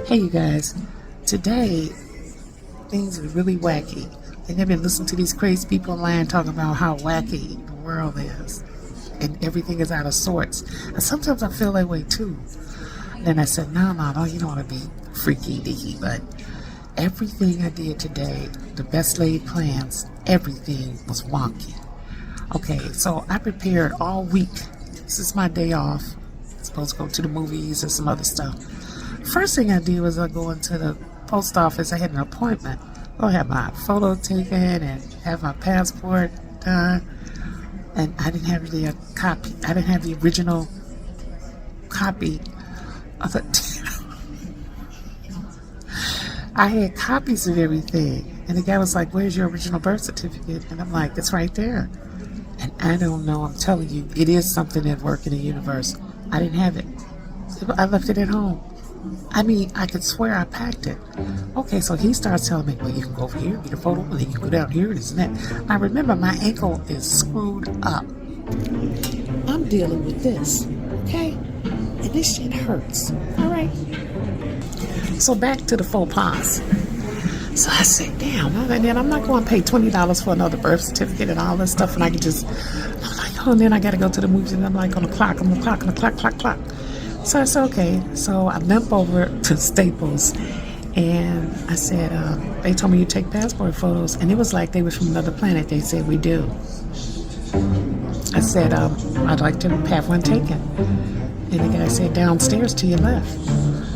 Hey you guys, today things are really wacky. And I've been listening to these crazy people online talking about how wacky the world is and everything is out of sorts. And sometimes I feel that way too. And then I said, no, you don't want to be freaky deaky, but everything I did today, the best laid plans, everything was wonky. Okay, so I prepared all week. This is my day off. I'm supposed to go to the movies and some other stuff. First thing I did was I go into the post office. I had an appointment. I have my photo taken and have my passport done. And I didn't have the copy. I didn't have the original copy of it. I had copies of everything. And the guy was like, where's your original birth certificate? And I'm like, it's right there. And I don't know. I'm telling you, it is something at work in the universe. I didn't have it. I left it at home. I mean, I could swear I packed it. Okay, so he starts telling me, well, you can go over here, get a photo, and then you can go down here, this and that. Now, remember, my ankle is screwed up. I'm dealing with this, okay? And this shit hurts, all right? So back to the faux pas. So I said, damn, and then I'm not going to pay $20 for another birth certificate and all this stuff, and I could just, I'm like, oh, and then I got to go to the movies, and I'm like, on the clock. So I said, okay. So I limp over to Staples, and I said, they told me you take passport photos, and it was like they were from another planet. They said, we do. I said, I'd like to have one taken. And the guy said, downstairs to your left.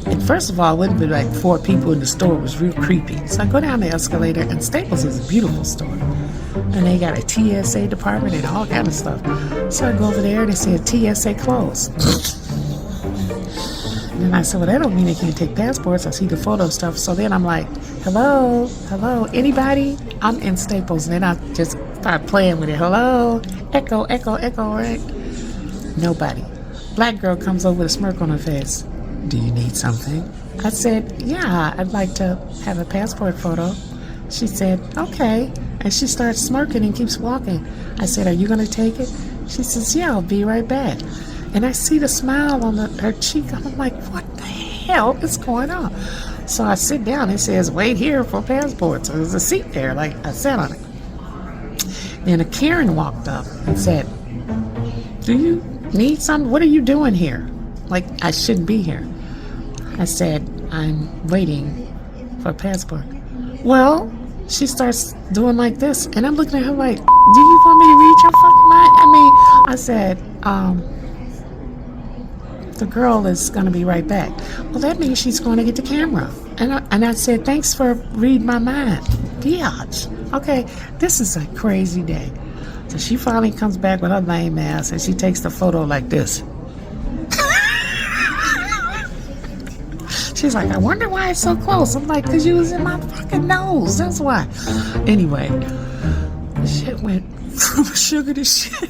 And first of all, it wouldn't be like 4 people in the store. It was real creepy. So I go down the escalator, and Staples is a beautiful store. And they got a TSA department and all kind of stuff. So I go over there, and they said, TSA closed. And I said, well, that don't mean they can't take passports. I see the photo stuff. So then I'm like, hello, anybody? I'm in Staples. And then I just start playing with it. Hello, echo, right? Nobody. Black girl comes over with a smirk on her face. Do you need something? I said, yeah, I'd like to have a passport photo. She said, okay. And she starts smirking and keeps walking. I said, are you going to take it? She says, yeah, I'll be right back. And I see the smile on her cheek. I'm like, what the hell is going on? So I sit down. It says, wait here for passports. So there's a seat there. Like, I sat on it. Then a Karen walked up and said, do you need something? What are you doing here? Like, I shouldn't be here. I said, I'm waiting for a passport. Well, she starts doing like this. And I'm looking at her like, do you want me to read your fucking mind? I said, the girl is going to be right back. Well, that means she's going to get the camera. And I said, thanks for reading my mind. Biatch. Okay, this is a crazy day. So she finally comes back with her lame ass, and she takes the photo like this. She's like, I wonder why it's so close. I'm like, because you was in my fucking nose. That's why. Anyway, shit went from sugar to shit.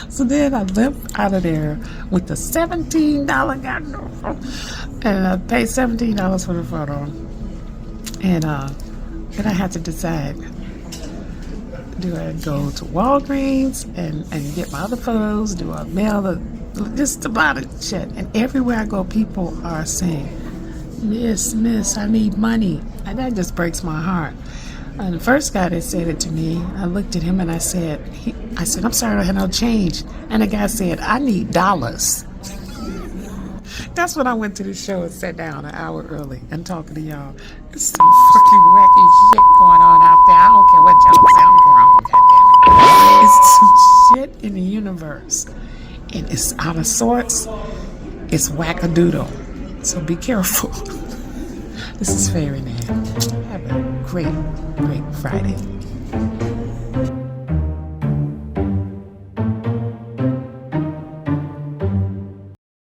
So then I limped out of there with the $17 and I paid $17 for the photo. And then I had to decide, do I go to Walgreens and get my other photos? Do I mail just a lot of shit? And everywhere I go, people are saying, Miss, I need money. And that just breaks my heart. And the first guy that said it to me, I looked at him and I said, I'm sorry, I had no change. And the guy said, I need dollars. That's when I went to the show and sat down an hour early and talking to y'all. There's some fucking wacky shit going on out there. I don't care what y'all say, I'm grown. Goddamn it. It's some shit in the universe. And it's out of sorts. It's wackadoodle. So be careful. This is Faye, Renee. Have a great Friday.